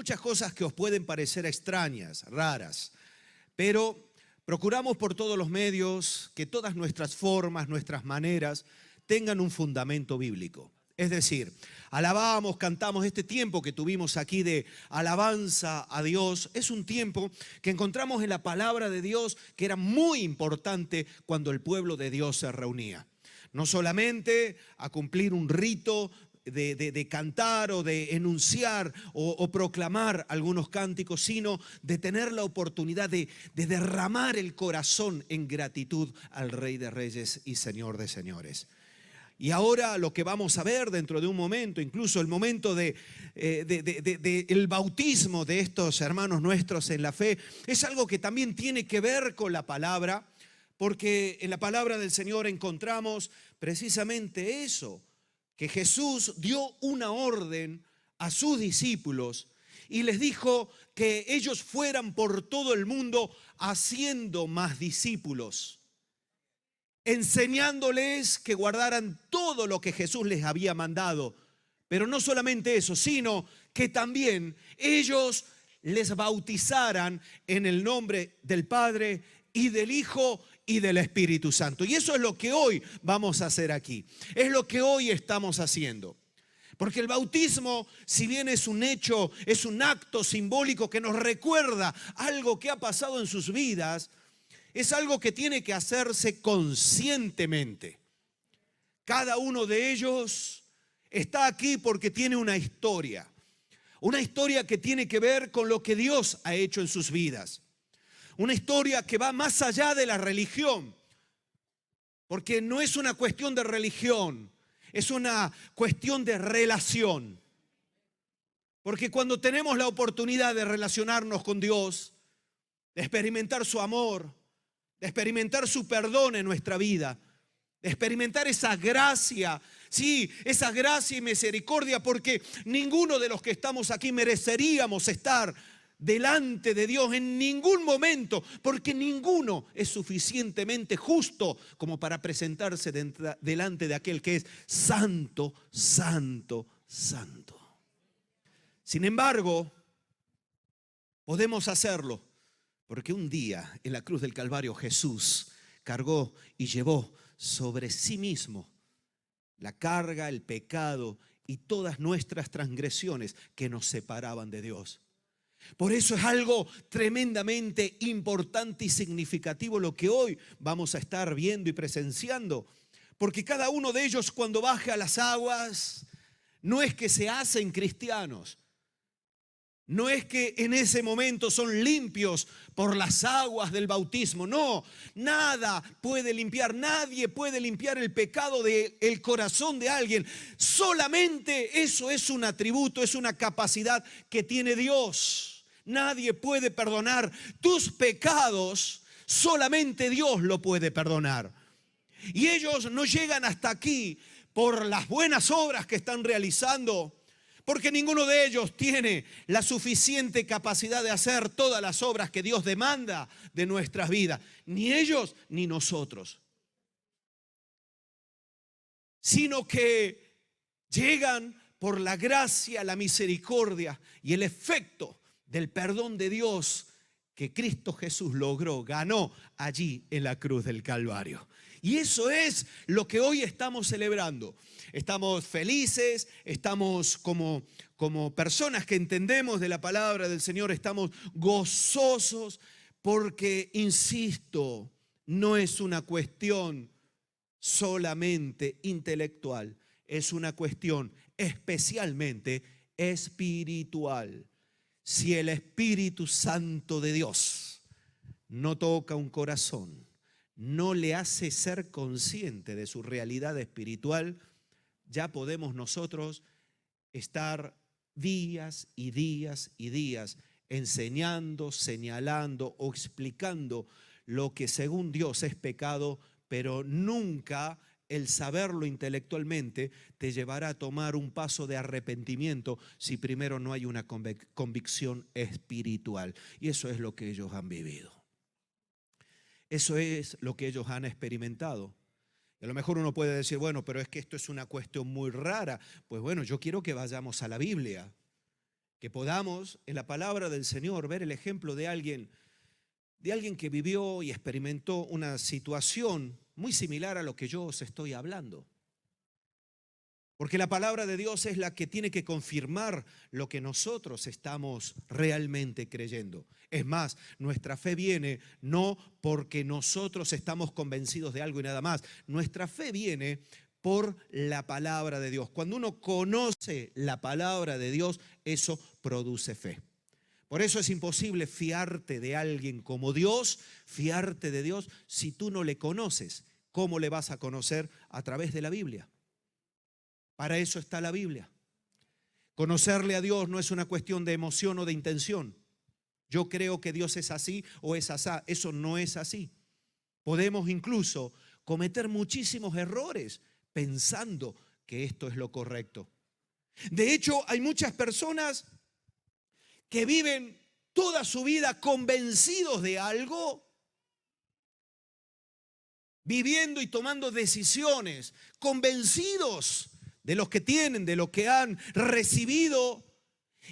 muchas cosas que os pueden parecer extrañas, raras, pero procuramos por todos los medios que todas nuestras formas, nuestras maneras, tengan un fundamento bíblico. Es decir, alabamos, cantamos. Este tiempo que tuvimos aquí de alabanza a Dios es un tiempo que encontramos en la palabra de Dios que era muy importante cuando el pueblo de Dios se reunía. No solamente a cumplir un rito de cantar o de enunciar o proclamar algunos cánticos, sino de tener la oportunidad de derramar el corazón en gratitud al Rey de Reyes y Señor de Señores. Y ahora lo que vamos a ver dentro de un momento, incluso el momento el bautismo de estos hermanos nuestros en la fe, es algo que también tiene que ver con la palabra, porque en la palabra del Señor encontramos precisamente eso, que Jesús dio una orden a sus discípulos y les dijo que ellos fueran por todo el mundo haciendo más discípulos, enseñándoles que guardaran todo lo que Jesús les había mandado. Pero no solamente eso, sino que también ellos les bautizaran en el nombre del Padre y del Hijo y del Espíritu Santo. Y eso es lo que hoy vamos a hacer aquí. Es lo que hoy estamos haciendo. Porque el bautismo, si bien es un hecho, es un acto simbólico que nos recuerda algo que ha pasado en sus vidas, es algo que tiene que hacerse conscientemente. Cada uno de ellos está aquí porque tiene una historia que tiene que ver con lo que Dios ha hecho en sus vidas. Una historia que va más allá de la religión, porque no es una cuestión de religión, es una cuestión de relación. Porque cuando tenemos la oportunidad de relacionarnos con Dios, de experimentar su amor, de experimentar su perdón en nuestra vida, de experimentar esa gracia, sí, esa gracia y misericordia, porque ninguno de los que estamos aquí mereceríamos estar delante de Dios en ningún momento, porque ninguno es suficientemente justo como para presentarse delante de aquel que es santo, santo, santo. Sin embargo, podemos hacerlo, porque un día en la cruz del Calvario Jesús cargó y llevó sobre sí mismo la carga, el pecado y todas nuestras transgresiones que nos separaban de Dios. Por eso es algo tremendamente importante y significativo lo que hoy vamos a estar viendo y presenciando. Porque cada uno de ellos, cuando baja a las aguas, no es que se hacen cristianos. No es que en ese momento son limpios por las aguas del bautismo. No, nada puede limpiar, nadie puede limpiar el pecado del corazón de alguien. Solamente eso es un atributo, es una capacidad que tiene Dios. Nadie puede perdonar tus pecados, solamente Dios lo puede perdonar. Y ellos no llegan hasta aquí por las buenas obras que están realizando, porque ninguno de ellos tiene la suficiente capacidad de hacer todas las obras que Dios demanda de nuestras vidas. Ni ellos ni nosotros. Sino que llegan por la gracia, la misericordia y el efecto del perdón de Dios que Cristo Jesús logró, ganó allí en la cruz del Calvario. Y eso es lo que hoy estamos celebrando. Estamos felices, estamos como personas que entendemos de la palabra del Señor, estamos gozosos porque, insisto, no es una cuestión solamente intelectual, es una cuestión especialmente espiritual. Si el Espíritu Santo de Dios no toca un corazón, no le hace ser consciente de su realidad espiritual, ya podemos nosotros estar días y días y días enseñando, señalando o explicando lo que según Dios es pecado, pero nunca el saberlo intelectualmente te llevará a tomar un paso de arrepentimiento si primero no hay una convicción espiritual. Y eso es lo que ellos han vivido. Eso es lo que ellos han experimentado. Y a lo mejor uno puede decir, bueno, pero es que esto es una cuestión muy rara. Pues bueno, yo quiero que vayamos a la Biblia. que podamos en la palabra del Señor ver el ejemplo de alguien que vivió y experimentó una situación muy similar a lo que yo os estoy hablando. Porque la palabra de Dios es la que tiene que confirmar lo que nosotros estamos realmente creyendo. Es más, nuestra fe viene no porque nosotros estamos convencidos de algo y nada más. Nuestra fe viene por la palabra de Dios. Cuando uno conoce la palabra de Dios, eso produce fe. Por eso es imposible fiarte de alguien como Dios, fiarte de Dios, si tú no le conoces. ¿Cómo le vas a conocer? A través de la Biblia. Para eso está la Biblia. Conocerle a Dios no es una cuestión de emoción o de intención. Yo creo que Dios es así o es asá. Eso no es así. Podemos incluso cometer muchísimos errores pensando que esto es lo correcto. De hecho, hay muchas personas que viven toda su vida convencidos de algo, viviendo y tomando decisiones, convencidos de lo que tienen, de lo que han recibido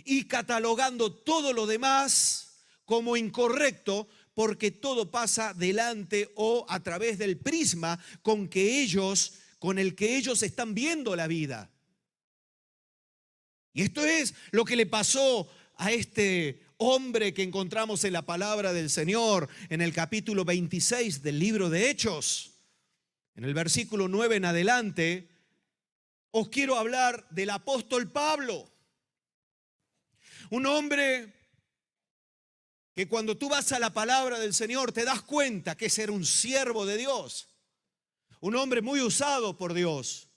y catalogando todo lo demás como incorrecto porque todo pasa delante o a través del prisma con el que ellos están viendo la vida. Y esto es lo que le pasó a este hombre que encontramos en la palabra del Señor en el capítulo 26 del libro de Hechos. En el versículo 9 en adelante, os quiero hablar del apóstol Pablo. Un hombre que cuando tú vas a la palabra del Señor te das cuenta que era un siervo de Dios. Un hombre muy usado por Dios.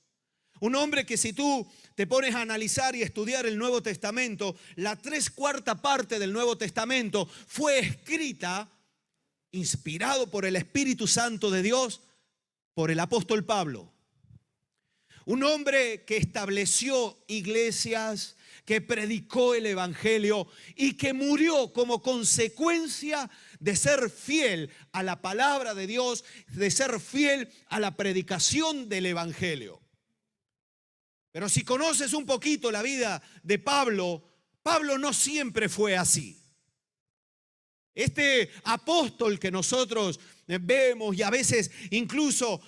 Un hombre que si tú te pones a analizar y estudiar el Nuevo Testamento, la 3/4 parte del Nuevo Testamento fue escrita, inspirado por el Espíritu Santo de Dios, por el apóstol Pablo. Un hombre que estableció iglesias, que predicó el evangelio y que murió como consecuencia de ser fiel a la palabra de Dios, de ser fiel a la predicación del evangelio. Pero si conoces un poquito la vida de Pablo, Pablo no siempre fue así. Este apóstol que nosotros vemos y a veces incluso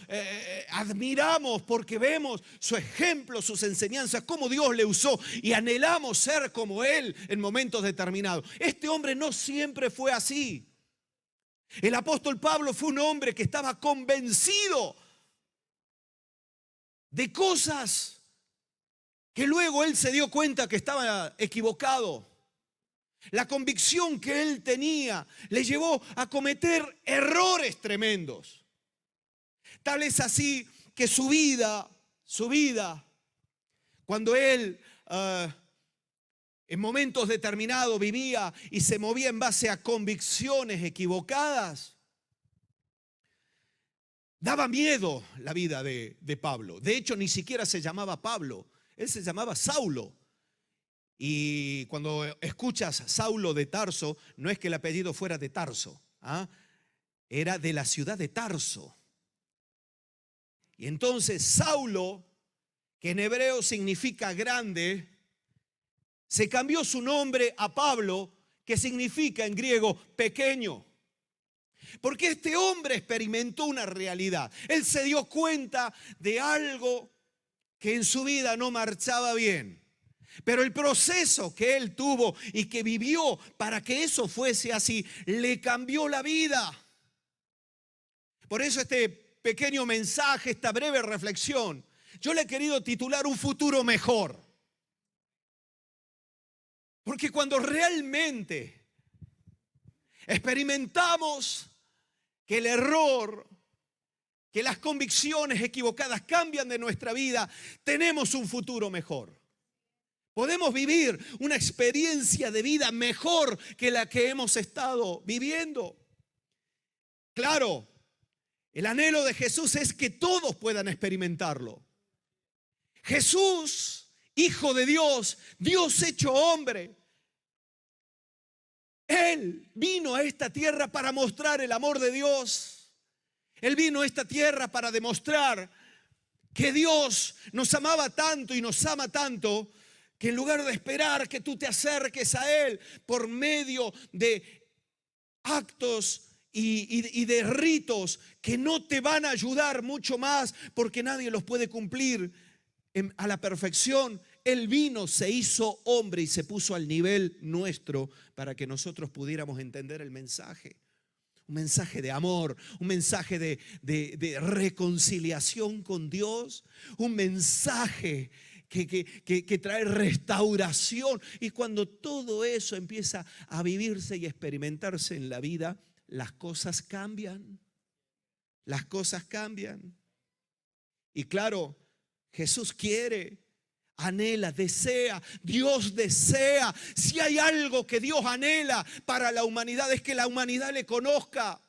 admiramos porque vemos su ejemplo, sus enseñanzas, cómo Dios le usó y anhelamos ser como él en momentos determinados. Este hombre no siempre fue así. El apóstol Pablo fue un hombre que estaba convencido de cosas que luego él se dio cuenta que estaba equivocado. La convicción que él tenía le llevó a cometer errores tremendos. Tal es así que su vida, cuando él en momentos determinados vivía y se movía en base a convicciones equivocadas, daba miedo la vida de Pablo. De hecho, ni siquiera se llamaba Pablo, él se llamaba Saulo. Y cuando escuchas Saulo de Tarso, no es que el apellido fuera de Tarso, era de la ciudad de Tarso. Y entonces Saulo, que en hebreo significa grande, se cambió su nombre a Pablo, que significa en griego pequeño. Porque este hombre experimentó una realidad. Él se dio cuenta de algo que en su vida no marchaba bien. Pero el proceso que él tuvo y que vivió para que eso fuese así, le cambió la vida. Por eso este pequeño mensaje, esta breve reflexión, yo le he querido titular Un futuro mejor. Porque cuando realmente experimentamos que el error, que las convicciones equivocadas cambian de nuestra vida, tenemos un futuro mejor. Podemos vivir una experiencia de vida mejor que la que hemos estado viviendo. Claro, el anhelo de Jesús es que todos puedan experimentarlo. Jesús, Hijo de Dios, Dios hecho hombre, Él vino a esta tierra para mostrar el amor de Dios. Él vino a esta tierra para demostrar que Dios nos amaba tanto y nos ama tanto, que en lugar de esperar que tú te acerques a Él por medio de actos y de ritos que no te van a ayudar mucho más porque nadie los puede cumplir a la perfección, Él vino, se hizo hombre y se puso al nivel nuestro para que nosotros pudiéramos entender el mensaje. Un mensaje de amor, un mensaje de reconciliación con Dios, un mensaje que trae restauración. Y cuando todo eso empieza a vivirse y experimentarse en la vida, las cosas cambian. Las cosas cambian. Y claro, Jesús quiere, anhela, desea, Dios desea. Si hay algo que Dios anhela para la humanidad es que la humanidad le conozca,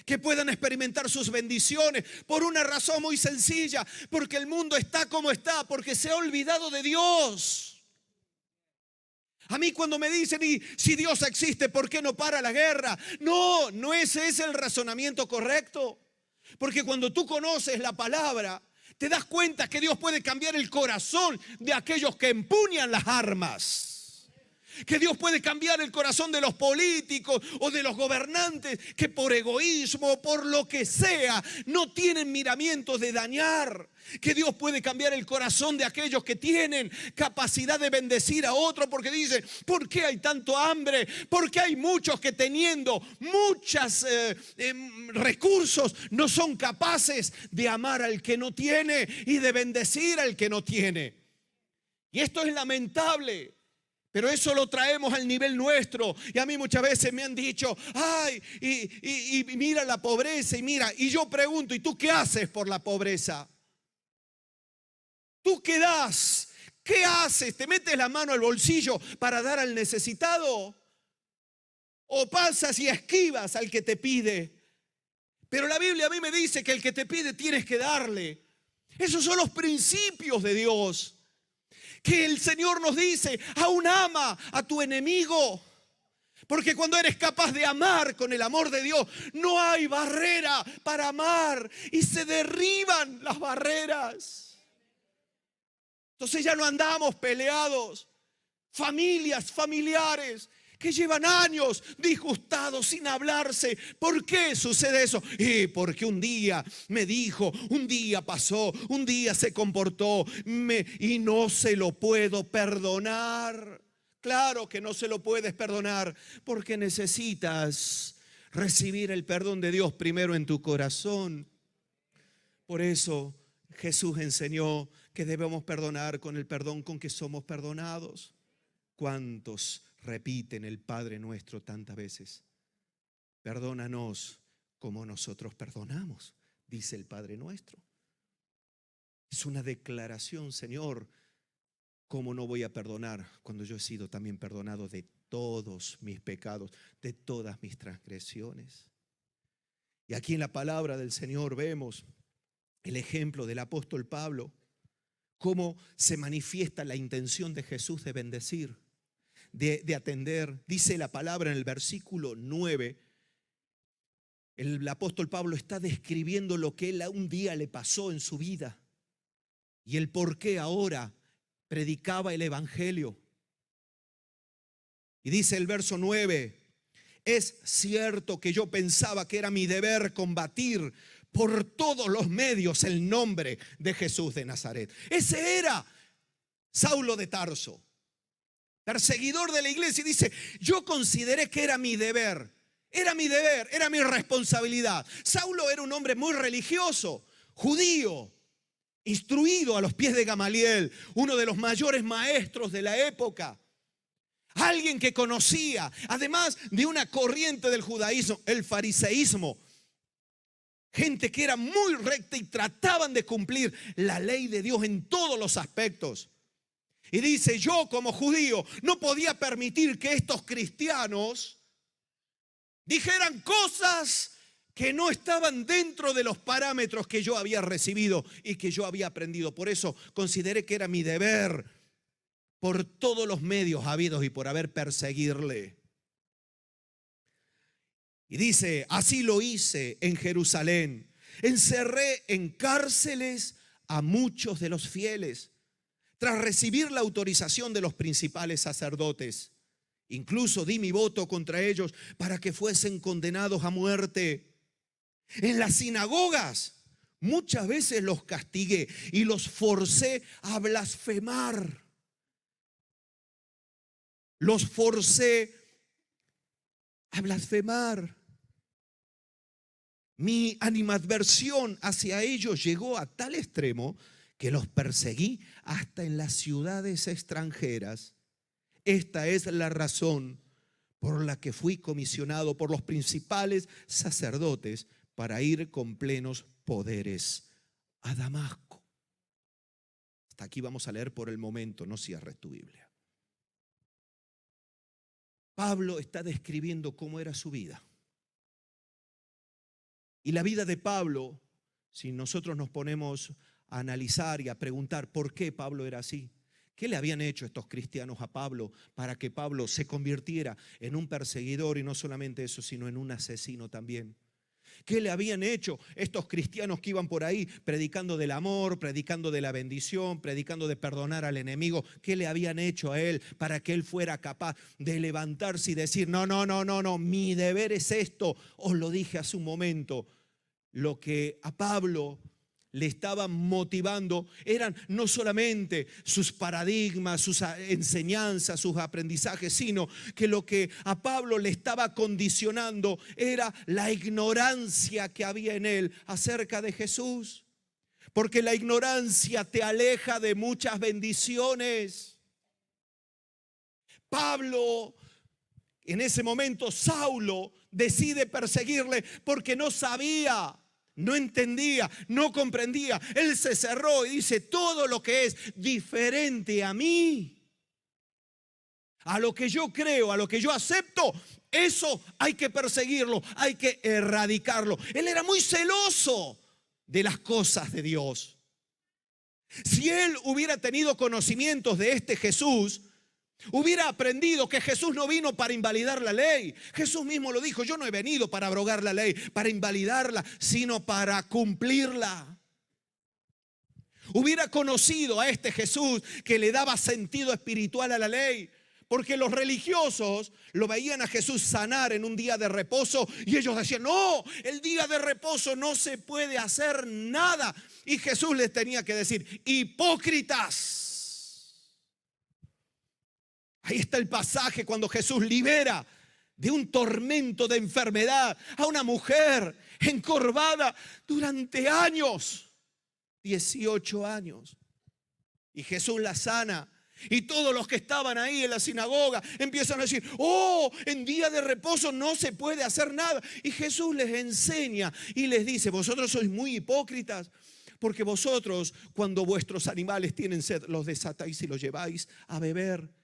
que puedan experimentar sus bendiciones por una razón muy sencilla, porque el mundo está como está, porque se ha olvidado de Dios. A mí cuando me dicen, y si Dios existe, ¿por qué no para la guerra? No ese es el razonamiento correcto, porque cuando tú conoces la palabra, te das cuenta que Dios puede cambiar el corazón de aquellos que empuñan las armas. Que Dios puede cambiar el corazón de los políticos o de los gobernantes que por egoísmo o por lo que sea no tienen miramientos de dañar. Que Dios puede cambiar el corazón de aquellos que tienen capacidad de bendecir a otros, porque dicen, ¿por qué hay tanto hambre? Porque hay muchos que teniendo muchos recursos no son capaces de amar al que no tiene y de bendecir al que no tiene. Y esto es lamentable. Pero eso lo traemos al nivel nuestro. Y a mí muchas veces me han dicho, ay, y mira la pobreza, y yo pregunto, ¿y tú qué haces por la pobreza? ¿Tú qué das? ¿Qué haces? ¿Te metes la mano al bolsillo para dar al necesitado? ¿O pasas y esquivas al que te pide? Pero la Biblia a mí me dice que el que te pide tienes que darle. Esos son los principios de Dios. Que el Señor nos dice, aún ama a tu enemigo. Porque cuando eres capaz de amar con el amor de Dios, no hay barrera para amar y se derriban las barreras. Entonces ya no andamos peleados. Familiares que llevan años disgustados sin hablarse. ¿Por qué sucede eso? Porque un día me dijo, un día pasó, un día se comportó y no se lo puedo perdonar. Claro que no se lo puedes perdonar porque necesitas recibir el perdón de Dios primero en tu corazón. Por eso Jesús enseñó que debemos perdonar con el perdón con que somos perdonados. ¿Cuántos repiten el Padre Nuestro tantas veces? Perdónanos como nosotros perdonamos, dice el Padre Nuestro. Es una declaración, Señor, ¿cómo no voy a perdonar cuando yo he sido también perdonado de todos mis pecados, de todas mis transgresiones? Y aquí en la palabra del Señor vemos el ejemplo del apóstol Pablo, cómo se manifiesta la intención de Jesús de bendecir, de atender. Dice la palabra en el versículo 9, el apóstol Pablo está describiendo lo que él un día le pasó en su vida y el por qué ahora predicaba el evangelio. Y dice el verso 9, es cierto que yo pensaba que era mi deber combatir por todos los medios el nombre de Jesús de Nazaret. Ese era Saulo de Tarso, perseguidor de la iglesia, y dice, yo consideré que era mi deber, era mi responsabilidad. Saulo era un hombre muy religioso, judío, instruido a los pies de Gamaliel, uno de los mayores maestros de la época. Alguien que conocía, además de una corriente del judaísmo, el fariseísmo. Gente que era muy recta y trataban de cumplir la ley de Dios en todos los aspectos. Y dice, yo como judío no podía permitir que estos cristianos dijeran cosas que no estaban dentro de los parámetros que yo había recibido y que yo había aprendido. Por eso consideré que era mi deber, por todos los medios habidos y por haber, perseguirle. Y dice, así lo hice en Jerusalén. Encerré en cárceles a muchos de los fieles. Tras recibir la autorización de los principales sacerdotes, incluso di mi voto contra ellos para que fuesen condenados a muerte. En las sinagogas muchas veces los castigué y los forcé a blasfemar. Los forcé a blasfemar. Mi animadversión hacia ellos llegó a tal extremo que los perseguí hasta en las ciudades extranjeras. Esta es la razón por la que fui comisionado por los principales sacerdotes para ir con plenos poderes a Damasco. Hasta aquí vamos a leer por el momento, no cierres tu Biblia. Pablo está describiendo cómo era su vida. Y la vida de Pablo, si nosotros nos ponemos a analizar y a preguntar por qué Pablo era así, ¿qué le habían hecho estos cristianos a Pablo para que Pablo se convirtiera en un perseguidor y no solamente eso, sino en un asesino también? ¿Qué le habían hecho estos cristianos que iban por ahí predicando del amor, predicando de la bendición, predicando de perdonar al enemigo? ¿Qué le habían hecho a él para que él fuera capaz de levantarse y decir, no, mi deber es esto? Os lo dije hace un momento. Lo que a Pablo le estaba motivando eran no solamente sus paradigmas, sus enseñanzas, sus aprendizajes, sino que lo que a Pablo le estaba condicionando era la ignorancia que había en él acerca de Jesús. Porque la ignorancia te aleja de muchas bendiciones. Pablo, en ese momento, Saulo decide perseguirle porque no sabía. No entendía, no comprendía. Él se cerró y dice, todo lo que es diferente a mí, a lo que yo creo, a lo que yo acepto, eso hay que perseguirlo, hay que erradicarlo. Él era muy celoso de las cosas de Dios. Si él hubiera tenido conocimientos de este Jesús, hubiera aprendido que Jesús no vino para invalidar la ley. Jesús mismo lo dijo, yo no he venido para abrogar la ley, para invalidarla, sino para cumplirla. Hubiera conocido a este Jesús que le daba sentido espiritual a la ley. Porque los religiosos lo veían a Jesús sanar en un día de reposo y ellos decían, no, el día de reposo no se puede hacer nada. Y Jesús les tenía que decir, hipócritas. Ahí está el pasaje cuando Jesús libera de un tormento de enfermedad a una mujer encorvada durante años, 18 años. Y Jesús la sana. Y todos los que estaban ahí en la sinagoga empiezan a decir, oh, en día de reposo no se puede hacer nada. Y Jesús les enseña y les dice, vosotros sois muy hipócritas. Porque vosotros, cuando vuestros animales tienen sed, los desatáis y los lleváis a beber.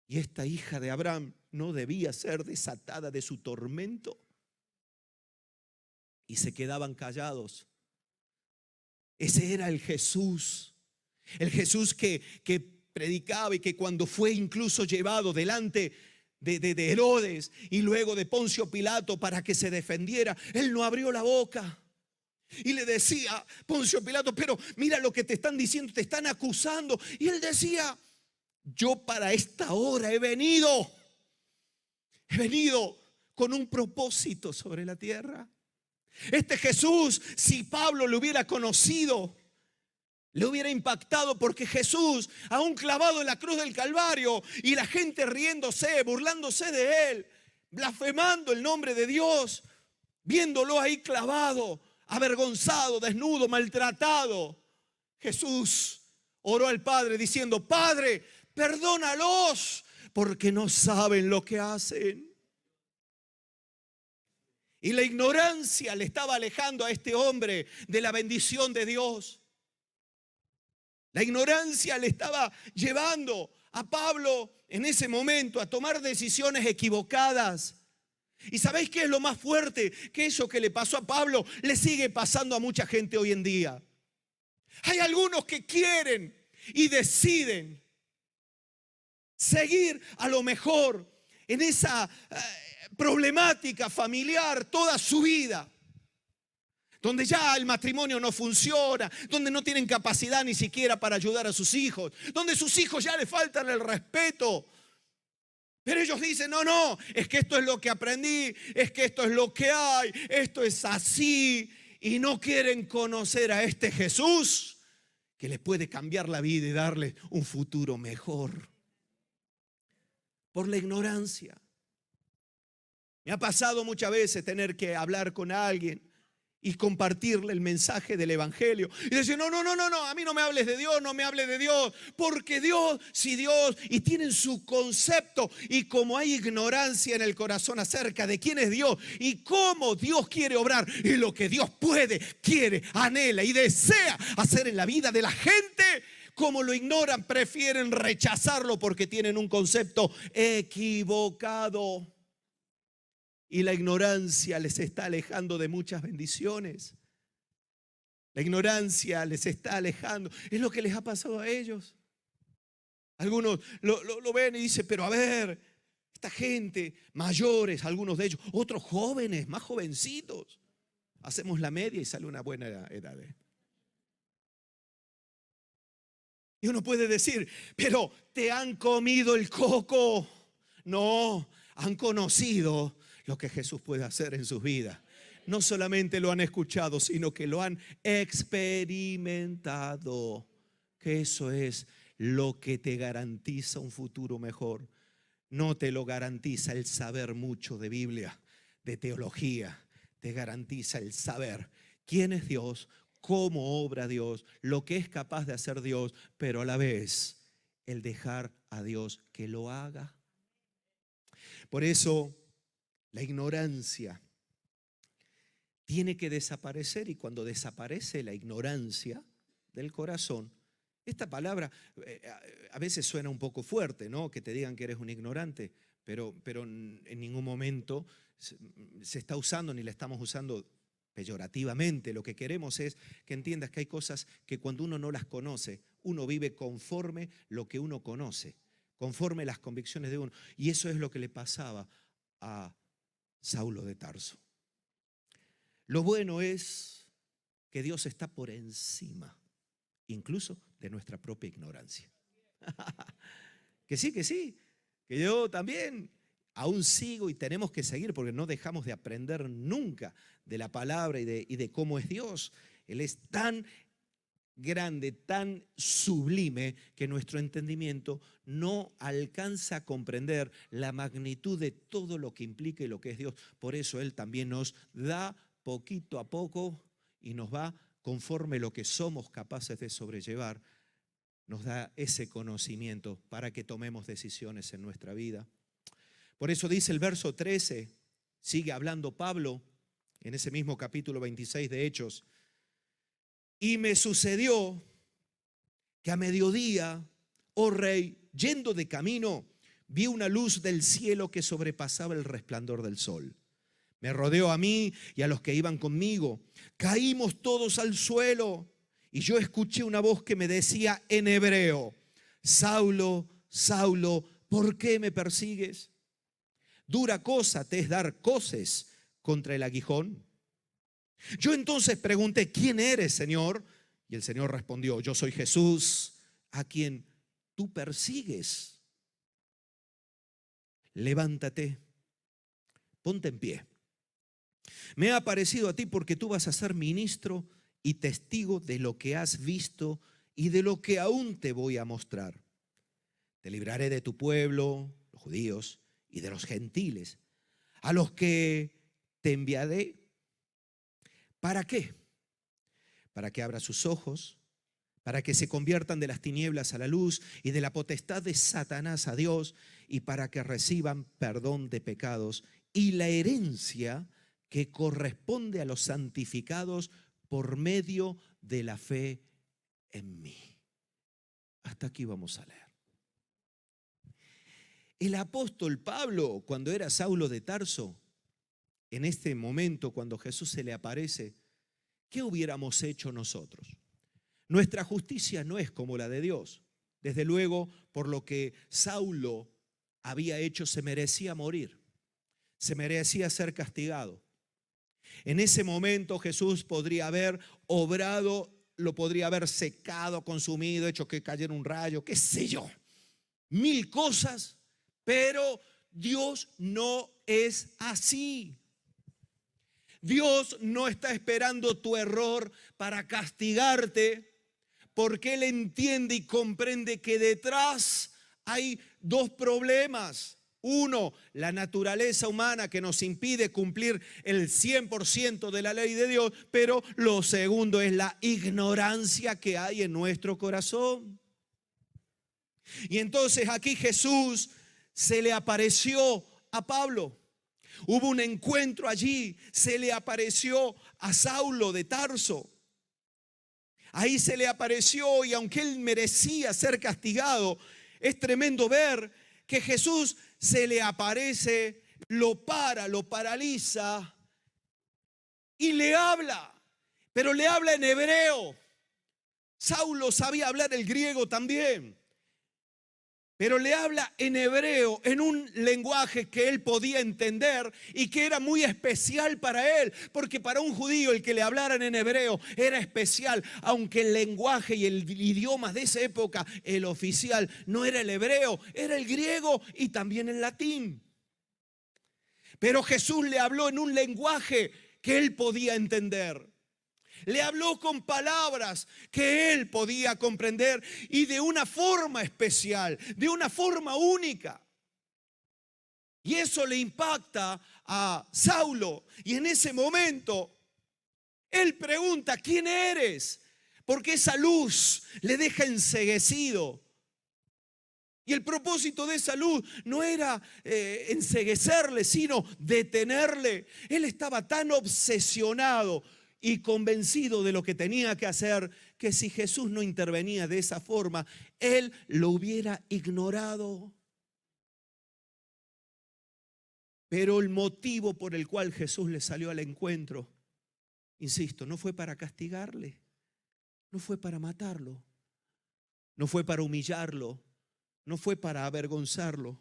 Y esta hija de Abraham no debía ser desatada de su tormento. Y se quedaban callados. Ese era el Jesús que predicaba y que cuando fue incluso llevado delante de Herodes y luego de Poncio Pilato para que se defendiera, él no abrió la boca. Y le decía Poncio Pilato, pero mira lo que te están diciendo, te están acusando. Y él decía, yo para esta hora he venido con un propósito sobre la tierra. Este Jesús, si Pablo lo hubiera conocido, le hubiera impactado, porque Jesús, aún clavado en la cruz del Calvario y la gente riéndose, burlándose de él, blasfemando el nombre de Dios, viéndolo ahí clavado, avergonzado, desnudo, maltratado, Jesús oró al Padre diciendo, Padre, perdónalos porque no saben lo que hacen. Y la ignorancia le estaba alejando a este hombre de la bendición de Dios. La ignorancia le estaba llevando a Pablo en ese momento a tomar decisiones equivocadas. ¿Y sabéis qué es lo más fuerte? Que eso que le pasó a Pablo le sigue pasando a mucha gente hoy en día. Hay algunos que quieren y deciden seguir a lo mejor en esa problemática familiar toda su vida. donde ya el matrimonio no funciona, donde no tienen capacidad ni siquiera para ayudar a sus hijos, donde sus hijos ya le faltan el respeto. Pero ellos dicen, no, no, es que esto es lo que aprendí, es que esto es lo que hay, esto es así. Y no quieren conocer a este Jesús que les puede cambiar la vida y darles un futuro mejor. Por la ignorancia. Me ha pasado muchas veces tener que hablar con alguien y compartirle el mensaje del evangelio y decir, no, a mí no me hables de Dios, no me hables de Dios, porque Dios, si Dios, y tienen su concepto, y como hay ignorancia en el corazón acerca de quién es Dios y cómo Dios quiere obrar y lo que Dios puede, quiere, anhela y desea hacer en la vida de la gente, como lo ignoran, prefieren rechazarlo porque tienen un concepto equivocado. Y la ignorancia les está alejando de muchas bendiciones. La ignorancia les está alejando. Es lo que les ha pasado a ellos. Algunos lo ven y dicen, pero a ver, esta gente, mayores, algunos de ellos, otros jóvenes, más jovencitos. Hacemos la media y sale una buena edad. Y uno puede decir, pero te han comido el coco. No, han conocido lo que Jesús puede hacer en sus vidas. No solamente lo han escuchado, sino que lo han experimentado. Que eso es lo que te garantiza un futuro mejor. No te lo garantiza el saber mucho de Biblia, de teología. Te garantiza el saber quién es Dios, cómo obra Dios, lo que es capaz de hacer Dios, pero a la vez el dejar a Dios que lo haga. Por eso la ignorancia tiene que desaparecer, y cuando desaparece la ignorancia del corazón, esta palabra a veces suena un poco fuerte, ¿no? Que te digan que eres un ignorante, pero en ningún momento se está usando ni la estamos usando peyorativamente. Lo que queremos es que entiendas que hay cosas que cuando uno no las conoce, uno vive conforme lo que uno conoce, conforme las convicciones de uno. Y eso es lo que le pasaba a Saulo de Tarso. Lo bueno es que Dios está por encima, incluso de nuestra propia ignorancia. Que sí, que yo también aún sigo y tenemos que seguir porque no dejamos de aprender nunca de la palabra y de cómo es Dios. Él es tan grande, tan sublime, que nuestro entendimiento no alcanza a comprender la magnitud de todo lo que implica y lo que es Dios. Por eso Él también nos da poquito a poco y nos va conforme lo que somos capaces de sobrellevar. Nos da ese conocimiento para que tomemos decisiones en nuestra vida. Por eso dice el verso 13, sigue hablando Pablo en ese mismo capítulo 26 de Hechos. Y me sucedió que a mediodía, oh rey, yendo de camino, vi una luz del cielo que sobrepasaba el resplandor del sol. Me rodeó a mí y a los que iban conmigo. Caímos todos al suelo y yo escuché una voz que me decía en hebreo: Saulo, Saulo, ¿por qué me persigues? Dura cosa te es dar coces contra el aguijón. Yo entonces pregunté: ¿quién eres, Señor? Y el Señor respondió: yo soy Jesús, a quien tú persigues. Levántate, ponte en pie. Me he aparecido a ti porque tú vas a ser ministro y testigo de lo que has visto y de lo que aún te voy a mostrar. Te libraré de tu pueblo, los judíos, y de los gentiles, a los que te enviaré. ¿Para qué? Para que abra sus ojos, para que se conviertan de las tinieblas a la luz y de la potestad de Satanás a Dios, y para que reciban perdón de pecados y la herencia que corresponde a los santificados por medio de la fe en mí. Hasta aquí vamos a leer. El apóstol Pablo, cuando era Saulo de Tarso, en este momento cuando Jesús se le aparece, ¿qué hubiéramos hecho nosotros? Nuestra justicia no es como la de Dios. Desde luego, por lo que Saulo había hecho, se merecía morir, se merecía ser castigado. En ese momento Jesús podría haber obrado, lo podría haber secado, consumido, hecho que cayera un rayo, qué sé yo, mil cosas, pero Dios no es así. Dios no está esperando tu error para castigarte, porque Él entiende y comprende que detrás hay dos problemas. Uno, la naturaleza humana que nos impide cumplir el 100% de la ley de Dios, pero lo segundo es la ignorancia que hay en nuestro corazón. Y entonces aquí Jesús se le apareció a Pablo. Hubo un encuentro allí, se le apareció a Saulo de Tarso. Ahí se le apareció y aunque él merecía ser castigado, es tremendo ver que Jesús se le aparece, lo paraliza y le habla, pero le habla en hebreo. Saulo sabía hablar el griego también, pero le habla en hebreo, en un lenguaje que él podía entender y que era muy especial para él, porque para un judío el que le hablaran en hebreo era especial, aunque el lenguaje y el idioma de esa época, el oficial, no era el hebreo, era el griego y también el latín. Pero Jesús le habló en un lenguaje que él podía entender. Le habló con palabras que él podía comprender y de una forma especial, de una forma única. Y eso le impacta a Saulo. Y en ese momento, él pregunta, ¿quién eres? Porque esa luz le deja enceguecido. Y el propósito de esa luz no era enceguecerle, sino detenerle. Él estaba tan obsesionado y convencido de lo que tenía que hacer, que si Jesús no intervenía de esa forma, él lo hubiera ignorado. Pero el motivo por el cual Jesús le salió al encuentro, insisto, no fue para castigarle, no fue para matarlo, no fue para humillarlo, no fue para avergonzarlo,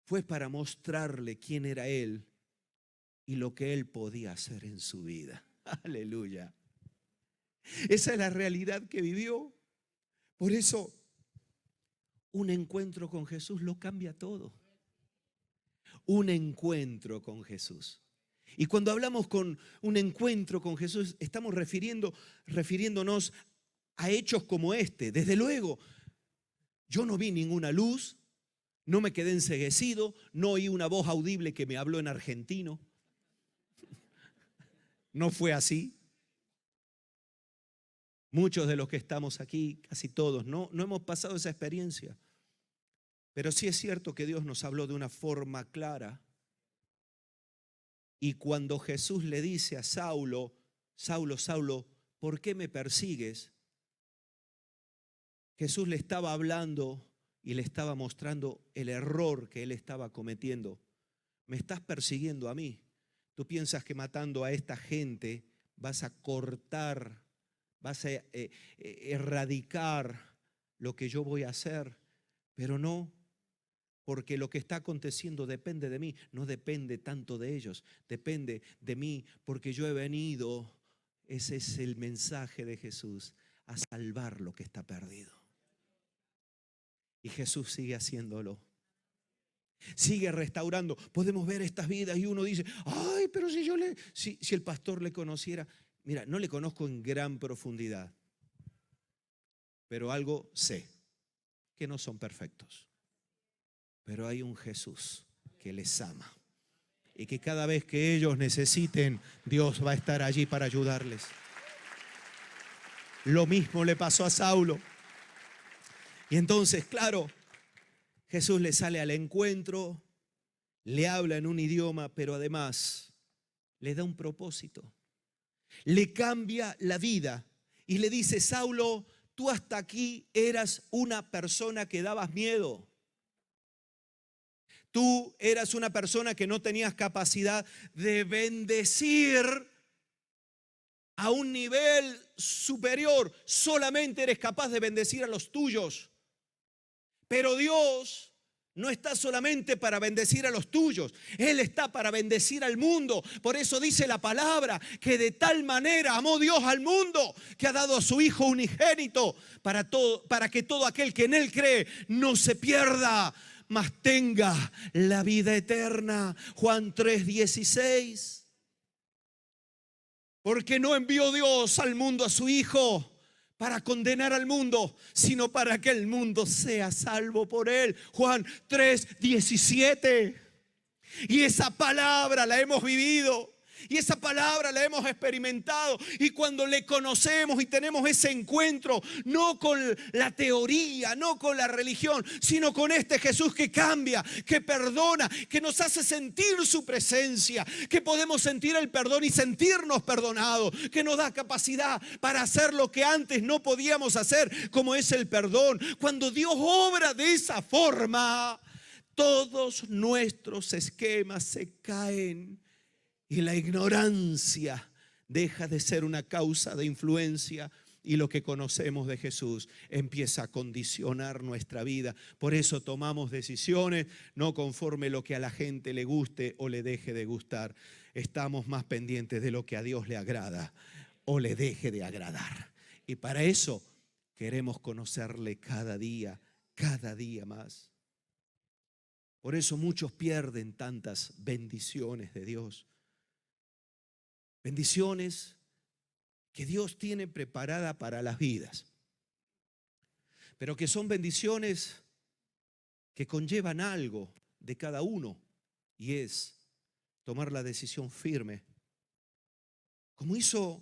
fue para mostrarle quién era él y lo que él podía hacer en su vida. Aleluya. Esa es la realidad que vivió. Por eso, un encuentro con Jesús lo cambia todo. Un encuentro con Jesús. Y cuando hablamos con un encuentro con Jesús, estamos refiriéndonos a hechos como este. Desde luego, yo no vi ninguna luz, no me quedé enceguecido, no oí una voz audible que me habló en argentino. No fue así. Muchos de los que estamos aquí, casi todos, no hemos pasado esa experiencia. Pero sí es cierto que Dios nos habló de una forma clara. Y cuando Jesús le dice a Saulo, Saulo, Saulo, ¿por qué me persigues? Jesús le estaba hablando y le estaba mostrando el error que él estaba cometiendo. Me estás persiguiendo a mí. Tú piensas que matando a esta gente vas a cortar, vas a erradicar lo que yo voy a hacer, pero no, porque lo que está aconteciendo depende de mí, no depende tanto de ellos, depende de mí, porque yo he venido, ese es el mensaje de Jesús, a salvar lo que está perdido. Y Jesús sigue haciéndolo. Sigue restaurando. Podemos ver estas vidas y uno dice, ay, pero si el pastor le conociera. Mira, no le conozco en gran profundidad, pero algo sé, que no son perfectos. Pero hay un Jesús que les ama y que cada vez que ellos necesiten, Dios va a estar allí para ayudarles. Lo mismo le pasó a Saulo. Y entonces, claro, Jesús le sale al encuentro, le habla en un idioma, pero además le da un propósito. Le cambia la vida y le dice, Saulo, tú hasta aquí eras una persona que dabas miedo. Tú eras una persona que no tenías capacidad de bendecir a un nivel superior. Solamente eres capaz de bendecir a los tuyos. Pero Dios no está solamente para bendecir a los tuyos, Él está para bendecir al mundo. Por eso dice la palabra que de tal manera amó Dios al mundo que ha dado a su Hijo unigénito para que todo aquel que en Él cree no se pierda, mas tenga la vida eterna. Juan 3:16. Porque no envió Dios al mundo a su Hijo para condenar al mundo, sino para que el mundo sea salvo por Él. Juan 3:17. Y esa palabra la hemos vivido. Y esa palabra la hemos experimentado. Y cuando le conocemos y tenemos ese encuentro, no con la teoría, no con la religión, sino con este Jesús que cambia, que perdona, que nos hace sentir su presencia, que podemos sentir el perdón y sentirnos perdonados, que nos da capacidad para hacer lo que antes no podíamos hacer, como es el perdón. Cuando Dios obra de esa forma, todos nuestros esquemas se caen. Y la ignorancia deja de ser una causa de influencia y lo que conocemos de Jesús empieza a condicionar nuestra vida. Por eso tomamos decisiones no conforme lo que a la gente le guste o le deje de gustar. Estamos más pendientes de lo que a Dios le agrada o le deje de agradar. Y para eso queremos conocerle cada día más. Por eso muchos pierden tantas bendiciones de Dios. Bendiciones que Dios tiene preparada para las vidas, pero que son bendiciones que conllevan algo de cada uno, y es tomar la decisión firme, como hizo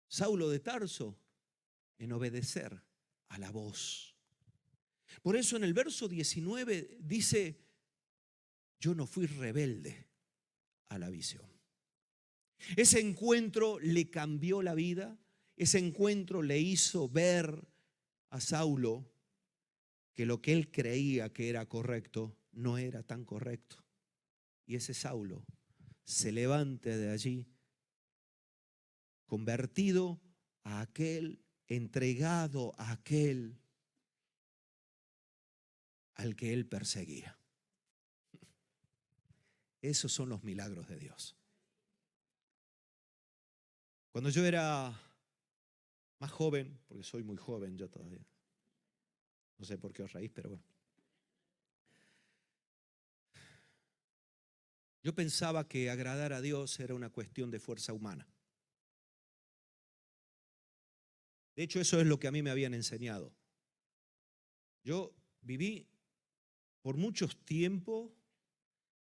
Saulo de Tarso, en obedecer a la voz. Por eso en el verso 19 dice: yo no fui rebelde a la visión. Ese encuentro le cambió la vida. Ese encuentro le hizo ver a Saulo que lo que él creía que era correcto no era tan correcto. Y ese Saulo se levanta de allí convertido a aquel, entregado a aquel al que él perseguía. Esos son los milagros de Dios. Cuando yo era más joven, porque soy muy joven yo todavía, no sé por qué os reís, pero bueno. Yo pensaba que agradar a Dios era una cuestión de fuerza humana. De hecho, eso es lo que a mí me habían enseñado. Yo viví por muchos tiempos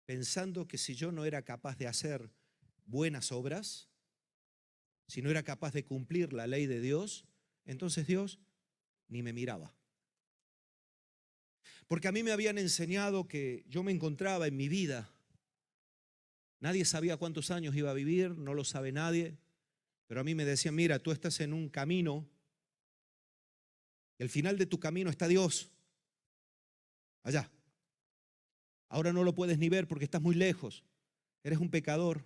pensando que si yo no era capaz de hacer buenas obras, si no era capaz de cumplir la ley de Dios, entonces Dios ni me miraba. Porque a mí me habían enseñado que yo me encontraba en mi vida. Nadie sabía cuántos años iba a vivir, no lo sabe nadie. Pero a mí me decían: mira, tú estás en un camino, y al final de tu camino está Dios, allá. Ahora no lo puedes ni ver porque estás muy lejos. Eres un pecador,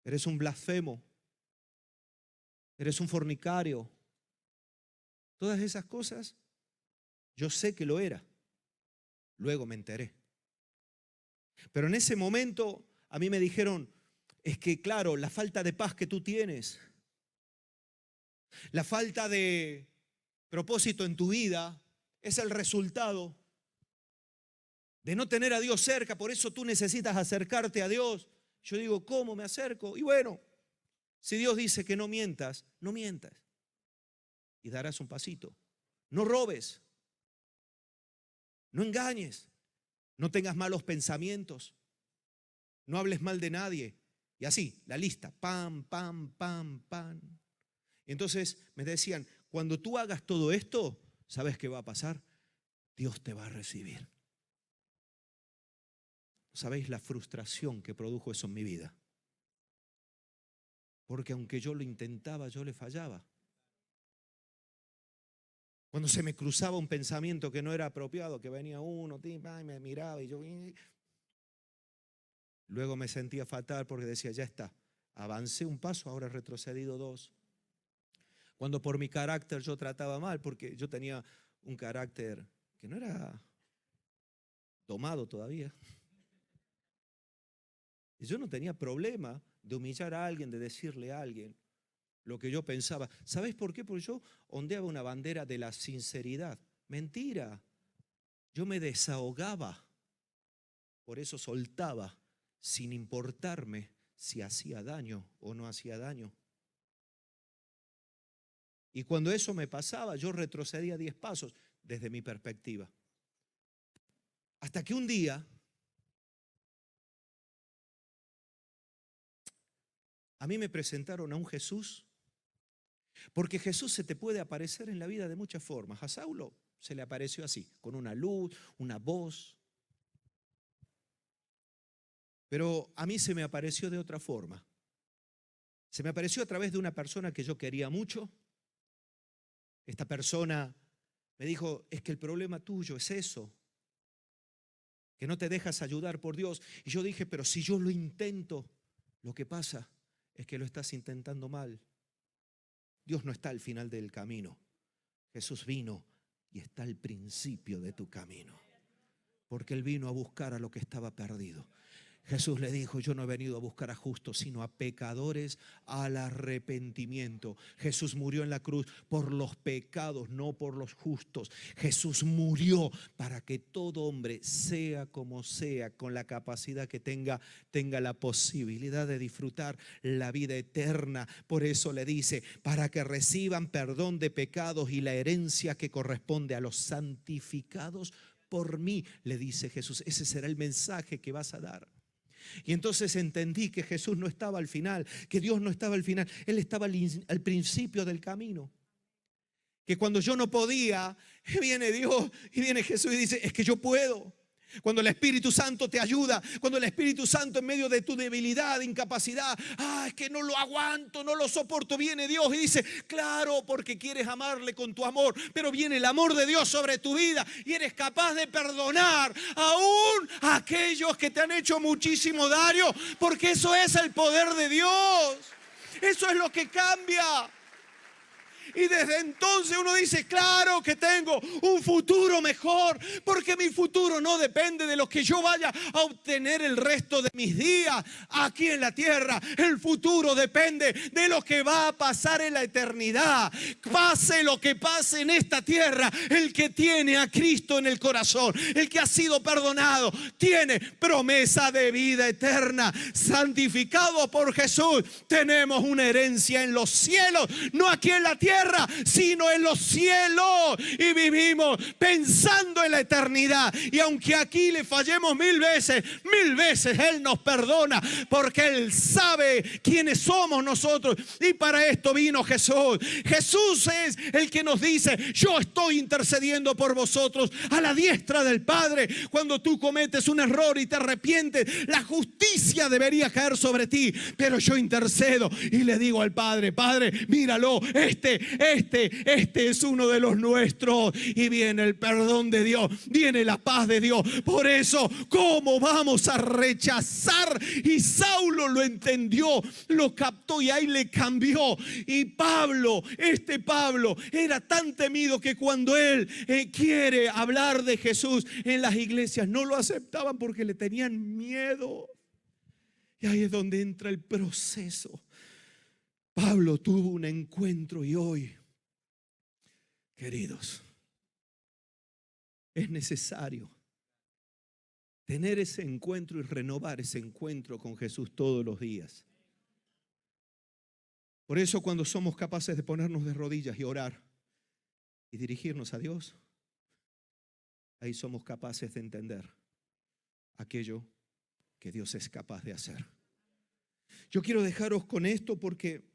eres un blasfemo, eres un fornicario. Todas esas cosas yo sé que lo era. Luego me enteré. Pero en ese momento a mí me dijeron: es que claro, la falta de paz que tú tienes, la falta de propósito en tu vida es el resultado de no tener a Dios cerca. Por eso tú necesitas acercarte a Dios. Yo digo: ¿cómo me acerco? Y bueno, si Dios dice que no mientas, no mientas y darás un pasito. No robes, no engañes, no tengas malos pensamientos, no hables mal de nadie. Y así, la lista, pam, pam, pam, pam. Entonces me decían: cuando tú hagas todo esto, ¿sabes qué va a pasar? Dios te va a recibir. ¿Sabéis la frustración que produjo eso en mi vida? Porque aunque yo lo intentaba, yo le fallaba. Cuando se me cruzaba un pensamiento que no era apropiado, que venía uno, y me miraba y yo... Luego me sentía fatal porque decía: ya está, avancé un paso, ahora he retrocedido dos. Cuando por mi carácter yo trataba mal, porque yo tenía un carácter que no era tomado todavía. Y yo no tenía problema de humillar a alguien, de decirle a alguien lo que yo pensaba. ¿Sabes por qué? Porque yo ondeaba una bandera de la sinceridad. Mentira. Yo me desahogaba. Por eso soltaba, sin importarme si hacía daño o no hacía daño. Y cuando eso me pasaba, yo retrocedía 10 pasos desde mi perspectiva. Hasta que un día, a mí me presentaron a un Jesús, porque Jesús se te puede aparecer en la vida de muchas formas. A Saulo se le apareció así, con una luz, una voz. Pero a mí se me apareció de otra forma. Se me apareció a través de una persona que yo quería mucho. Esta persona me dijo, es que el problema tuyo es eso, que no te dejas ayudar por Dios. Y yo dije, pero si yo lo intento, lo que pasa es que lo estás intentando mal. Dios no está al final del camino. Jesús vino y está al principio de tu camino, porque Él vino a buscar a lo que estaba perdido. Jesús le dijo, yo no he venido a buscar a justos, sino a pecadores al arrepentimiento. Jesús murió en la cruz por los pecados, no por los justos. Jesús murió para que todo hombre, sea como sea, con la capacidad que tenga la posibilidad de disfrutar la vida eterna. Por eso le dice, para que reciban perdón de pecados y la herencia que corresponde a los santificados por mí, le dice Jesús. Ese será el mensaje que vas a dar. Y entonces entendí que Jesús no estaba al final, que Dios no estaba al final, Él estaba al principio del camino. Que cuando yo no podía, viene Dios y viene Jesús y dice, es que yo puedo. Cuando el Espíritu Santo te ayuda, cuando el Espíritu Santo en medio de tu debilidad, incapacidad, es que no lo aguanto, no lo soporto, viene Dios y dice, claro, porque quieres amarle con tu amor, pero viene el amor de Dios sobre tu vida y eres capaz de perdonar aún a aquellos que te han hecho muchísimo daño, porque eso es el poder de Dios, eso es lo que cambia. Y desde entonces uno dice, claro que tengo un futuro mejor, porque mi futuro no depende de lo que yo vaya a obtener el resto de mis días aquí en la tierra. El futuro depende de lo que va a pasar en la eternidad. Pase lo que pase en esta tierra, el que tiene a Cristo en el corazón, el que ha sido perdonado, tiene promesa de vida eterna. Santificado por Jesús, tenemos una herencia en los cielos, no aquí en la tierra, sino en los cielos, y vivimos pensando en la eternidad. Y aunque aquí le fallemos mil veces Él nos perdona, porque Él sabe quiénes somos nosotros, y para esto vino Jesús. Jesús es el que nos dice, yo estoy intercediendo por vosotros a la diestra del Padre. Cuando tú cometes un error y te arrepientes, la justicia debería caer sobre ti, pero yo intercedo y le digo al Padre, Padre, míralo, este es uno de los nuestros, y viene el perdón de Dios, viene la paz de Dios. Por eso, ¿cómo vamos a rechazar? Y Saulo lo entendió, lo captó y ahí le cambió. Y Pablo era tan temido que cuando él quiere hablar de Jesús en las iglesias, no lo aceptaban porque le tenían miedo. Y ahí es donde entra el proceso. Pablo tuvo un encuentro, y hoy, queridos, es necesario tener ese encuentro y renovar ese encuentro con Jesús todos los días. Por eso, cuando somos capaces de ponernos de rodillas y orar y dirigirnos a Dios, ahí somos capaces de entender aquello que Dios es capaz de hacer. Yo quiero dejaros con esto porque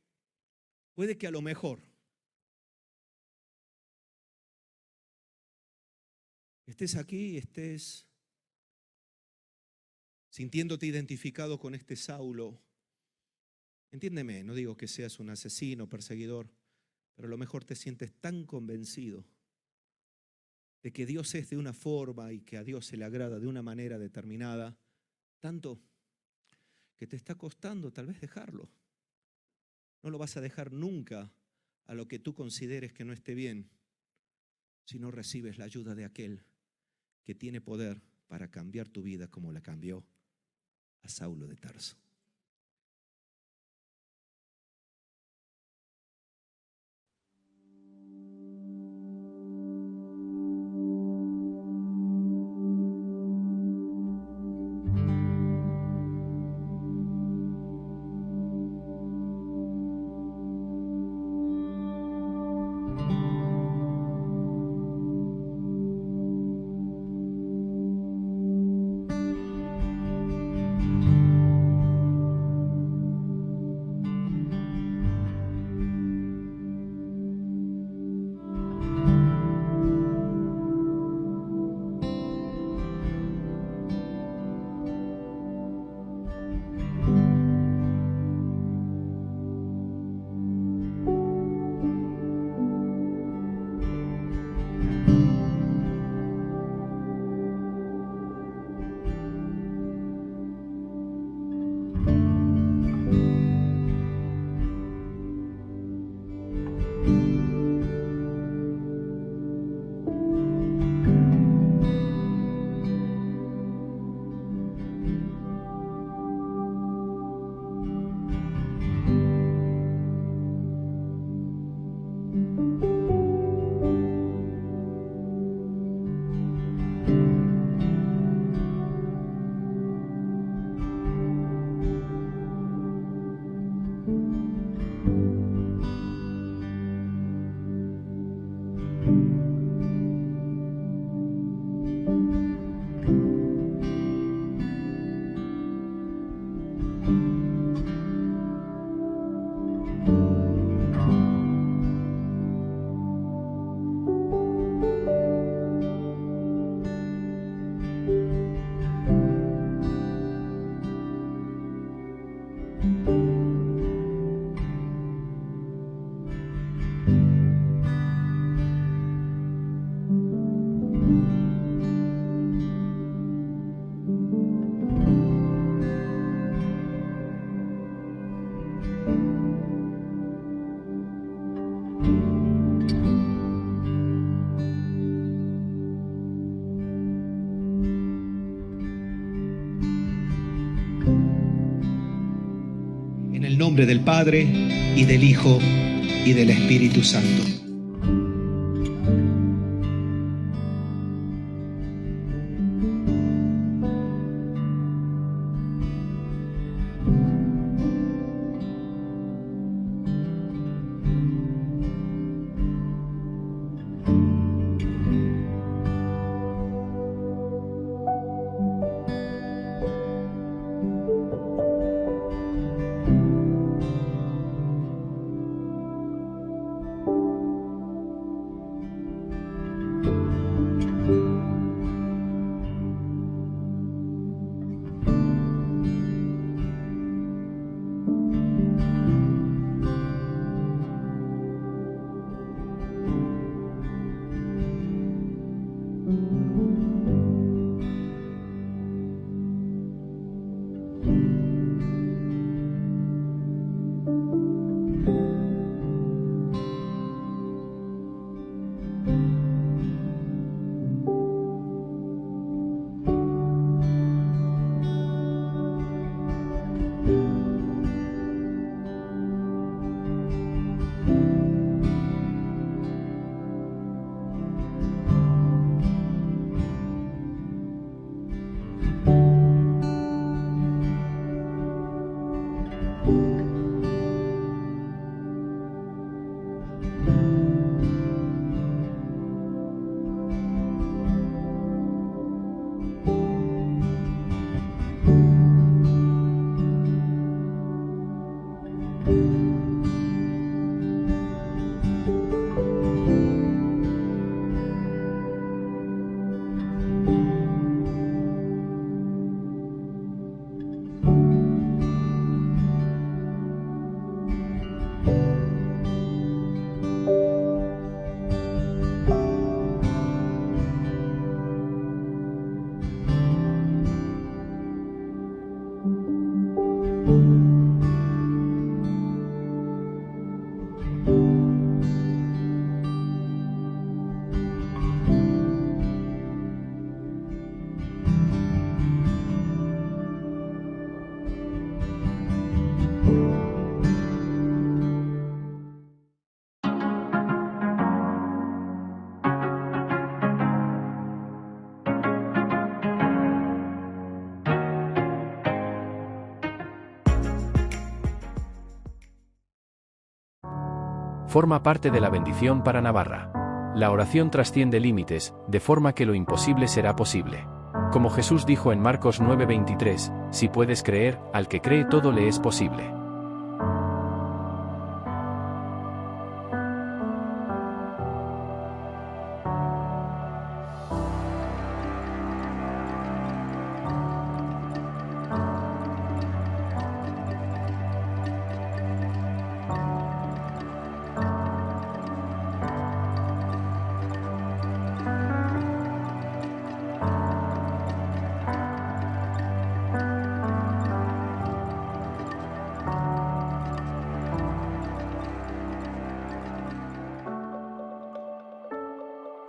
puede que a lo mejor estés aquí y estés sintiéndote identificado con este Saulo. Entiéndeme, no digo que seas un asesino, perseguidor, pero a lo mejor te sientes tan convencido de que Dios es de una forma y que a Dios se le agrada de una manera determinada, tanto que te está costando tal vez dejarlo. No lo vas a dejar nunca a lo que tú consideres que no esté bien, si no recibes la ayuda de aquel que tiene poder para cambiar tu vida como la cambió a Saulo de Tarso. En el nombre del Padre, y del Hijo, y del Espíritu Santo. forma parte de la bendición para Navarra. La oración trasciende límites, de forma que lo imposible será posible. Como Jesús dijo en Marcos 9:23, si puedes creer, al que cree todo le es posible.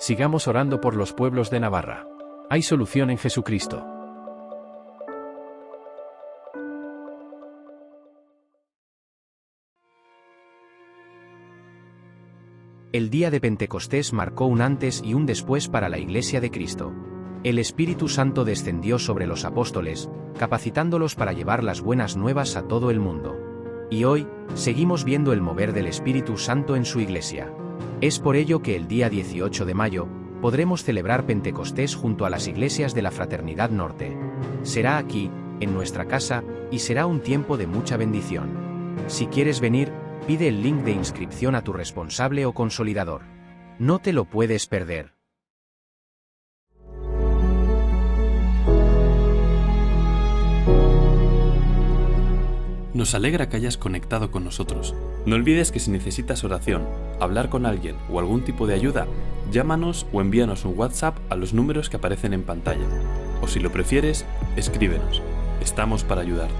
Sigamos orando por los pueblos de Navarra. Hay solución en Jesucristo. El día de Pentecostés marcó un antes y un después para la Iglesia de Cristo. El Espíritu Santo descendió sobre los apóstoles, capacitándolos para llevar las buenas nuevas a todo el mundo. Y hoy, seguimos viendo el mover del Espíritu Santo en su Iglesia. Es por ello que el día 18 de mayo, podremos celebrar Pentecostés junto a las iglesias de la Fraternidad Norte. Será aquí, en nuestra casa, y será un tiempo de mucha bendición. Si quieres venir, pide el link de inscripción a tu responsable o consolidador. No te lo puedes perder. Nos alegra que hayas conectado con nosotros. No olvides que si necesitas oración, hablar con alguien o algún tipo de ayuda, llámanos o envíanos un WhatsApp a los números que aparecen en pantalla. O si lo prefieres, escríbenos. Estamos para ayudarte.